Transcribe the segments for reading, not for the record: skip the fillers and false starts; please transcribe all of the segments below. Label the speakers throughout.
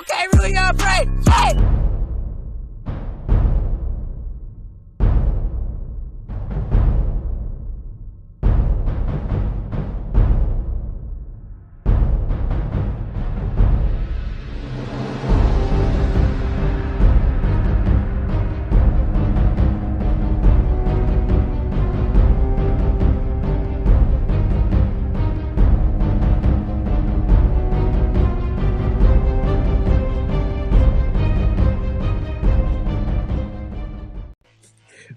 Speaker 1: Okay, really y'all pray. Hey!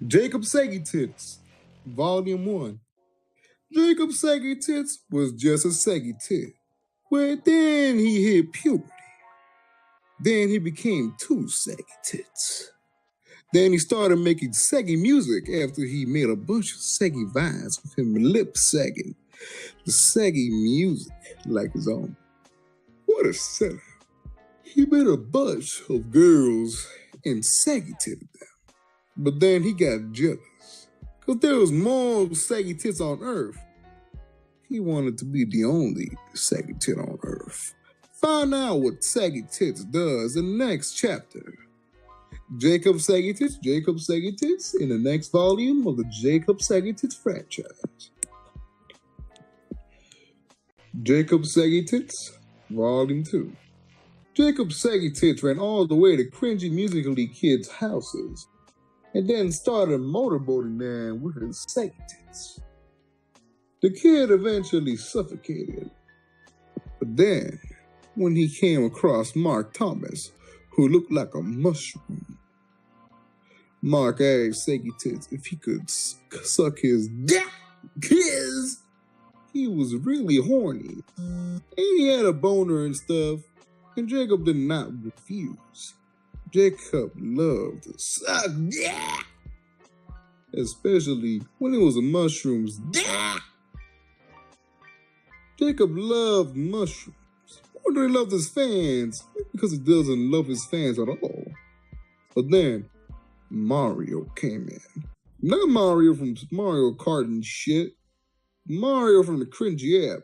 Speaker 2: Jacob Saggy Tits, Volume 1. Jacob Saggy Tits was just a saggy tit. Well, then he hit puberty. Then he became two saggy tits. Then he started making saggy music after he made a bunch of saggy vines with him lip sagging. The saggy music like his own. What a setup. He made a bunch of girls and saggy titted them. But then he got jealous. Because there was more saggy tits on Earth. He wanted to be the only saggy tit on Earth. Find out what saggy tits does in the next chapter. Jacob Saggy Tits in the next volume of the Jacob Saggy Tits franchise. Jacob Saggy Tits, Volume 2. Jacob Saggy Tits ran all the way to cringy musically kids' houses and then started motorboating them with his saggy tits. The kid eventually suffocated, but then when he came across Mark Thomas, who looked like a mushroom, Mark asked Saggy Tits if he could suck his dick. He was really horny, and he had a boner and stuff, and Jacob did not refuse. Jacob loved to suck dick, especially when it was a mushroom's dick. Jacob loved mushrooms. Or do he love his fans? Because he doesn't love his fans at all. But then Mario came in. Not Mario from Mario Kart and shit. Mario from the cringy app.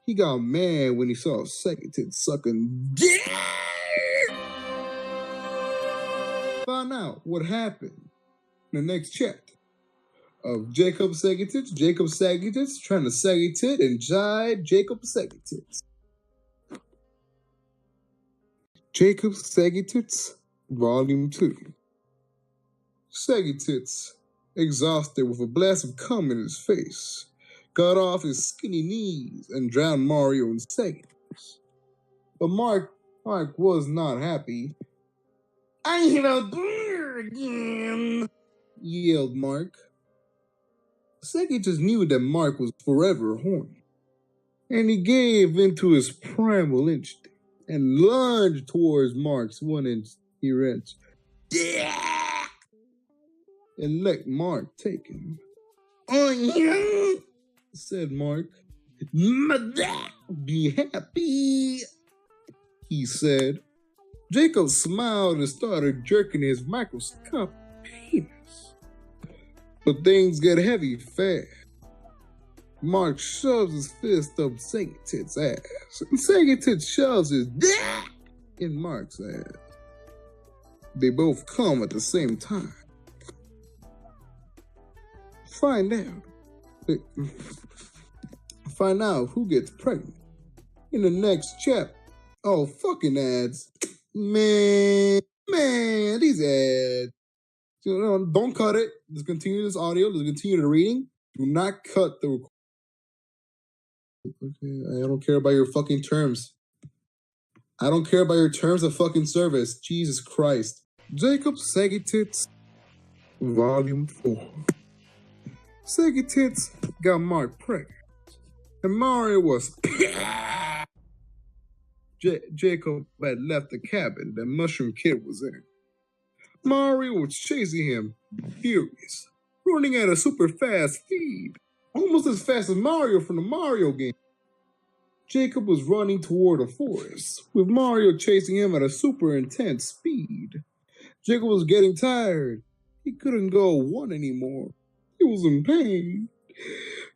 Speaker 2: He got mad when he saw Saggy Tits sucking dick. Find out what happened in the next chapter of Jacob Saggy Tits. Jacob Saggy Tits trying to saggy tit and jive Jacob Saggy Tits. Jacob Saggy Tits, Volume 2. Saggy Tits, exhausted with a blast of cum in his face, got off his skinny knees and drowned Mario in sagginess. But Mark was not happy. "I hit a beer again," yelled Mark. Saggy just knew that Mark was forever horny, and he gave into his primal instinct and lunged towards Mark's 1-inch wrench and let Mark take him. "Oh yeah," said Mark. "Be happy," he said. Jacob smiled and started jerking his microscopic penis. But things get heavy fast. Mark shoves his fist up Saggy Tits' ass, and Saggy Tits shoves his dick in Mark's ass. They both come at the same time. Find out who gets pregnant in the next chapter. Oh, fucking ads. Man, these ads. Don't cut it. Let's continue this audio. Let's continue the reading. Do not cut the recording. Okay, I don't care about your fucking terms. I don't care about your terms of fucking service. Jesus Christ. Jacob Saggy Tits, Volume 4. Saggy Tits got Mark pregnant, and Mario was Jacob had left the cabin that Mushroom Kid was in. Mario was chasing him, furious, running at a super fast speed, almost as fast as Mario from the Mario game. Jacob was running toward a forest, with Mario chasing him at a super intense speed. Jacob was getting tired. He couldn't go one anymore. He was in pain.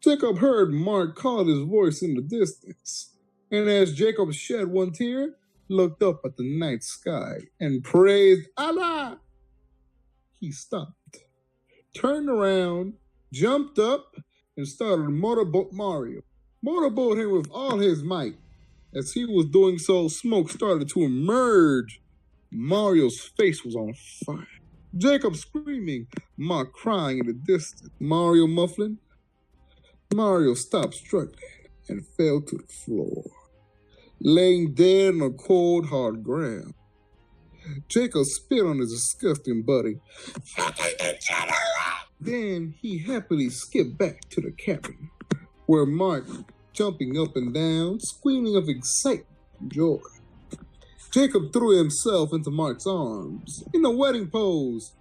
Speaker 2: Jacob heard Mark call his voice in the distance, and as Jacob shed one tear, looked up at the night sky, and praised Allah. He stopped, turned around, jumped up, and started to motorboat Mario. Motorboat him with all his might. As he was doing so, smoke started to emerge. Mario's face was on fire. Jacob screaming, Mark crying in the distance. Mario muffling. Mario stopped struggling and fell to the floor, laying dead on the cold, hard ground. Jacob spit on his disgusting buddy. Then he happily skipped back to the cabin, where Mark, jumping up and down, screaming of excitement and joy. Jacob threw himself into Mark's arms in a wedding pose,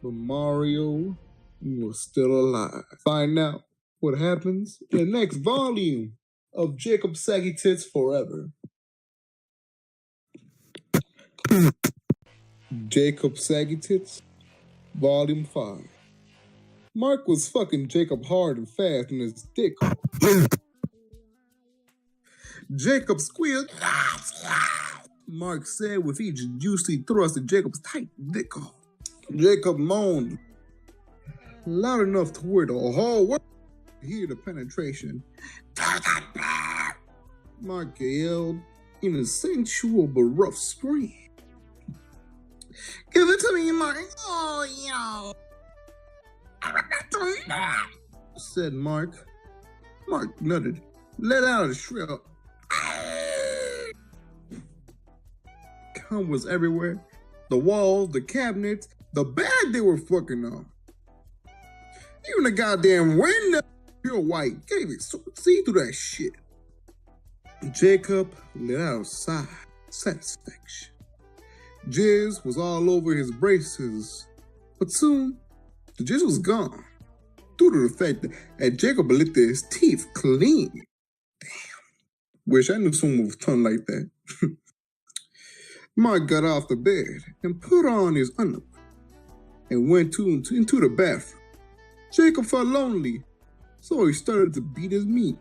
Speaker 2: but Mario was still alive. Find out what happens in the next volume of Jacob Saggy Tits Forever. Jacob Saggy Tits, Volume 5. Mark was fucking Jacob hard and fast in his dick. Jacob squealed. Mark said with each juicy thrust of Jacob's tight dick hole. Jacob moaned loud enough to where the whole world could hear the penetration. Mark yelled in a sensual but rough scream. Give it to me, Mark. Oh, yo. Said Mark. Mark nutted, let out a shrill. Cum was everywhere. The walls, the cabinets, the bed they were fucking on. Even the goddamn window, pure white, can't even see through that shit. Jacob let out a sigh of satisfaction. Jizz was all over his braces, but soon the jizz was gone due to the fact that Jacob licked his teeth clean. Damn. Wish I knew someone with a tongue like that. Mark got off the bed and put on his underwear and went into the bathroom. Jacob felt lonely, so he started to beat his meat.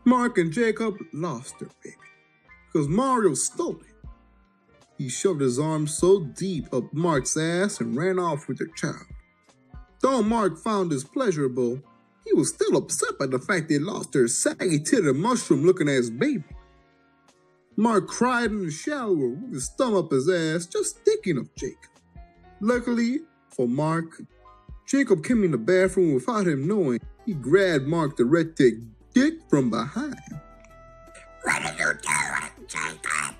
Speaker 2: Mark and Jacob lost their baby because Mario stole it. He shoved his arm so deep up Mark's ass and ran off with their child. Though Mark found this pleasurable, he was still upset by the fact they lost their saggy-titted mushroom-looking ass baby. Mark cried in the shower with his thumb up his ass, just thinking of Jacob. Luckily for Mark, Jacob came in the bathroom without him knowing. He grabbed Mark the red dick from behind. What are you doing, Jacob?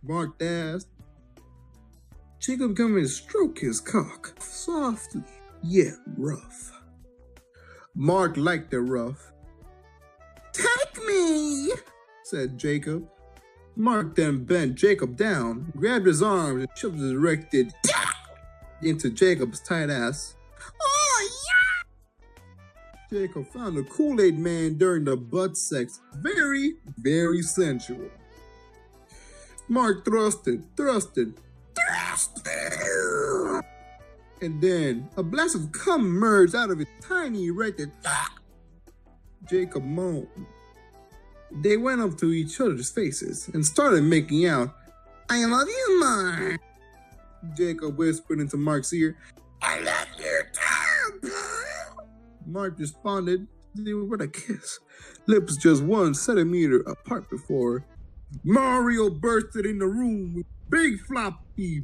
Speaker 2: Mark asked. Jacob came and stroked his cock, softly, yet rough. Mark liked it rough. Take me, said Jacob. Mark then bent Jacob down, grabbed his arms, and shoved his erected into Jacob's tight ass. Oh, yeah! Jacob found the Kool-Aid man during the butt sex very, very sensual. Mark thrusted, and then a blast of cum emerged out of his tiny erected. Jacob moaned. They went up to each other's faces and started making out. I love you, Mark. Jacob whispered into Mark's ear. I love you too. Mark responded with a kiss, lips just 1 centimeter apart before Mario bursted in the room with big floppy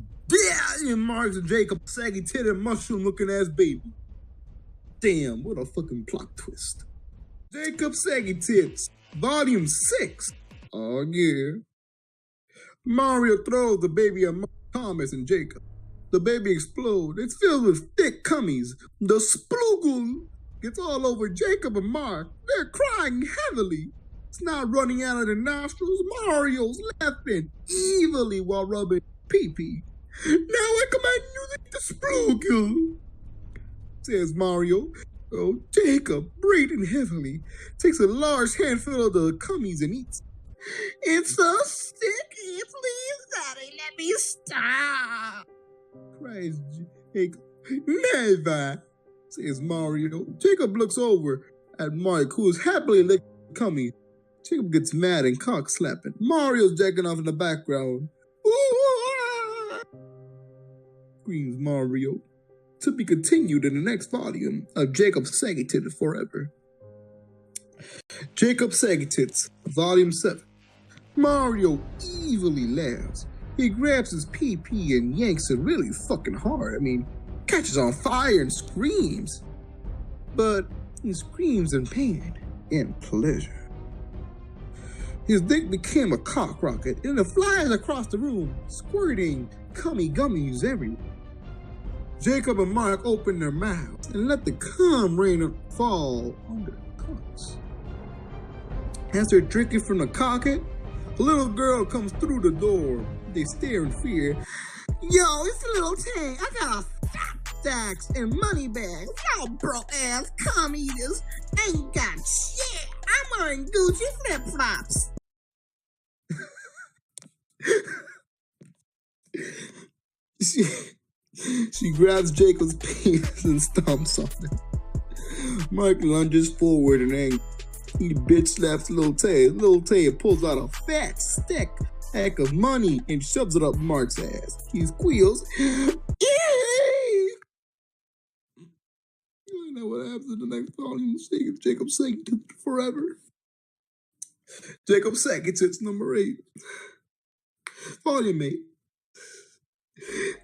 Speaker 2: in Mark's and Jacob's saggy-titted mushroom-looking ass baby. Damn, what a fucking plot twist. Jacob Saggy Tits, Volume 6. Oh, yeah. Mario throws the baby at Thomas and Jacob. The baby explodes. It's filled with thick cummies. The sploogle gets all over Jacob and Mark. They're crying heavily. It's not running out of their nostrils. Mario's laughing evilly while rubbing pee-pee. Now I command you to eat the sploogle, says Mario. Oh, Jacob, breathing heavily, takes a large handful of the cummies and eats. It's so sticky, please, Daddy, let me stop, cries Jacob. Never, says Mario. Jacob looks over at Mark, who is happily licking cummies. Jacob gets mad and cock slapping. Mario's jacking off in the background. Screams Mario. To be continued in the next volume of Jacob's Saggy Tits Forever. Jacob's Saggy Tits, Volume 7. Mario evilly laughs. He grabs his pee-pee and yanks it really fucking hard. I mean, catches on fire and screams. But he screams in pain and pleasure. His dick became a cock rocket and it flies across the room, squirting cummy gummies everywhere. Jacob and Mark open their mouths and let the cum rain fall on their cocks. As they're drinking from the cocket, a little girl comes through the door. They stare in fear. Yo, it's a little Tay. I got fat stacks and money bags. Y'all broke ass cum eaters ain't got shit. I'm wearing Gucci flip flops. She grabs Jacob's penis and stomps on it. Mark lunges forward and then he bitch slaps Lil Tay. Lil Tay pulls out a fat stack of money and shoves it up Mark's ass. He squeals. I know what happens in the next volume. Jacob's Saggy Tits Forever. Jacob's Saggy Tits number 8. Volume 8.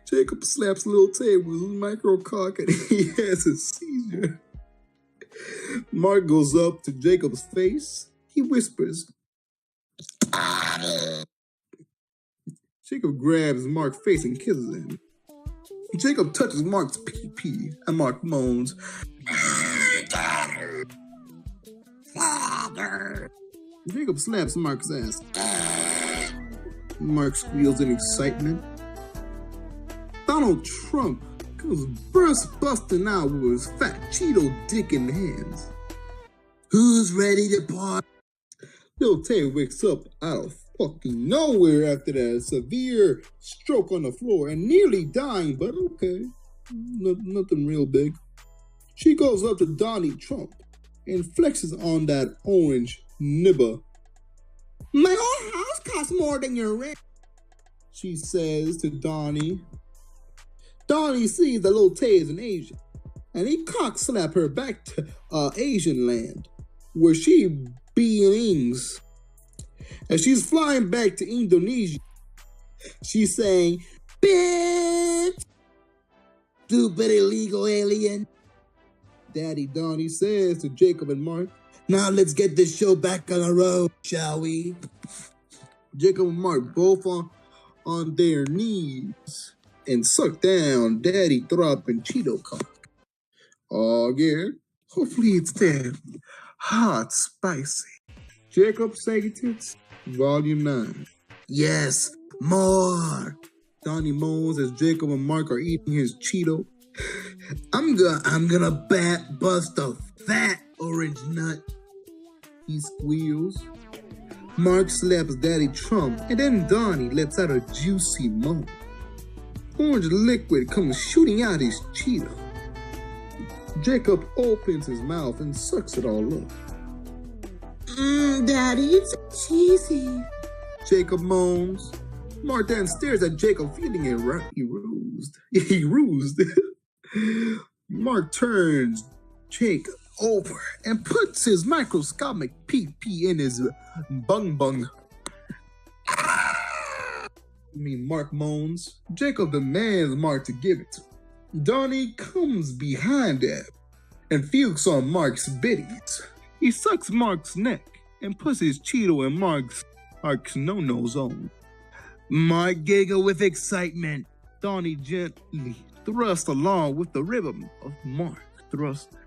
Speaker 2: Jacob slaps Lil Tay with his micro cock and he has a seizure. Mark goes up to Jacob's face. He whispers. Jacob grabs Mark's face and kisses him. Jacob touches Mark's pee-pee and Mark moans. Father. Jacob slaps Mark's ass. Mark squeals in excitement. Donald Trump comes busting out with his fat Cheeto dick in hands. Who's ready to party? Lil Tay wakes up out of fucking nowhere after that severe stroke on the floor and nearly dying, but okay. Nothing real big. She goes up to Donnie Trump and flexes on that orange nibba. My whole house costs more than your rent, she says to Donnie. Donnie sees that Lil Tay is an Asian, and he cock slap her back to Asian land, where she belongs. As she's flying back to Indonesia, she's saying, "Bitch, stupid illegal alien." Daddy Donnie says to Jacob and Mark, "Now let's get this show back on the road, shall we?" Jacob and Mark both on their knees and suck down Daddy Throb and Cheeto cock. Oh yeah, hopefully it's that hot, spicy. Jacob's Saggy Tits, Volume 9. Yes, more. Donnie moans as Jacob and Mark are eating his Cheeto. I'm gonna bust a fat orange nut. He squeals. Mark slaps Daddy Trump, and then Donnie lets out a juicy moan. Orange liquid comes shooting out his Cheeto. Jacob opens his mouth and sucks it all up. Daddy, it's cheesy. Jacob moans. Mark then stares at Jacob, feeling erused. Mark turns Jacob over and puts his microscopic pee-pee in his bung. Mark moans. Jacob demands Mark to give it to him. Donnie comes behind him and fukes on Mark's biddies. He sucks Mark's neck and puts his Cheeto in Mark's no-no zone. Mark giggle with excitement. Donnie gently thrusts along with the rhythm of Mark thrusting.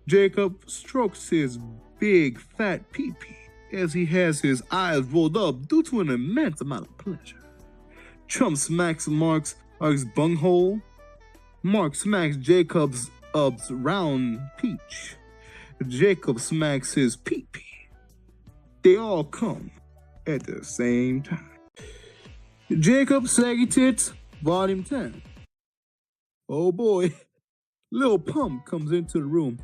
Speaker 2: Jacob strokes his big fat pee-pee as he has his eyes rolled up due to an immense amount of pleasure. Trump smacks Mark's bunghole. Mark smacks Jacob's round peach. Jacob smacks his pee-pee. They all come at the same time. Jacob's Saggy Tits, Volume 10. Oh boy, Lil Pump comes into the room.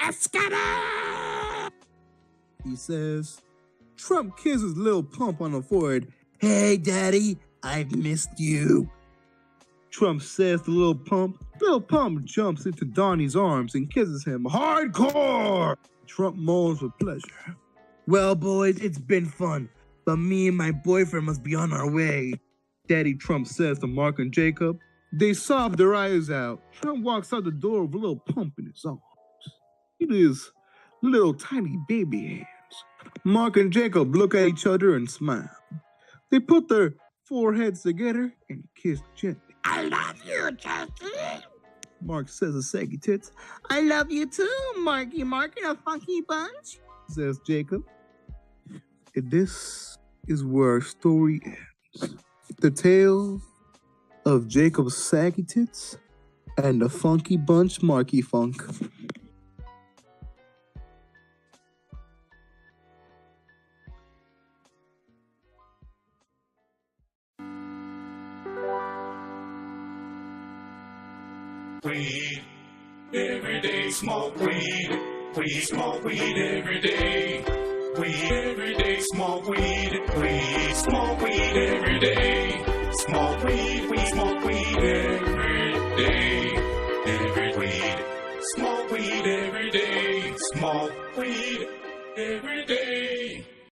Speaker 2: Escada! he says. Trump kisses Lil Pump on the forehead. Hey, Daddy, I've missed you. Trump says to Lil Pump. Lil Pump jumps into Donnie's arms and kisses him hardcore. Trump moans with pleasure. Well, boys, it's been fun, but me and my boyfriend must be on our way. Daddy Trump says to Mark and Jacob. They sob their eyes out. Trump walks out the door with Lil Pump in his arms. It is little tiny baby hands. Mark and Jacob look at each other and smile. They put their foreheads together and kiss gently. I love you, Justin. Mark says to Saggy Tits. I love you too, Marky Mark and a funky bunch, says Jacob. And this is where our story ends. The tale of Jacob's Saggy Tits and the funky bunch Marky Funk.
Speaker 3: Weed, every day smoke weed. We smoke weed every day. Weed every day, smoke weed. We smoke weed every day. Smoke weed, we smoke weed every day.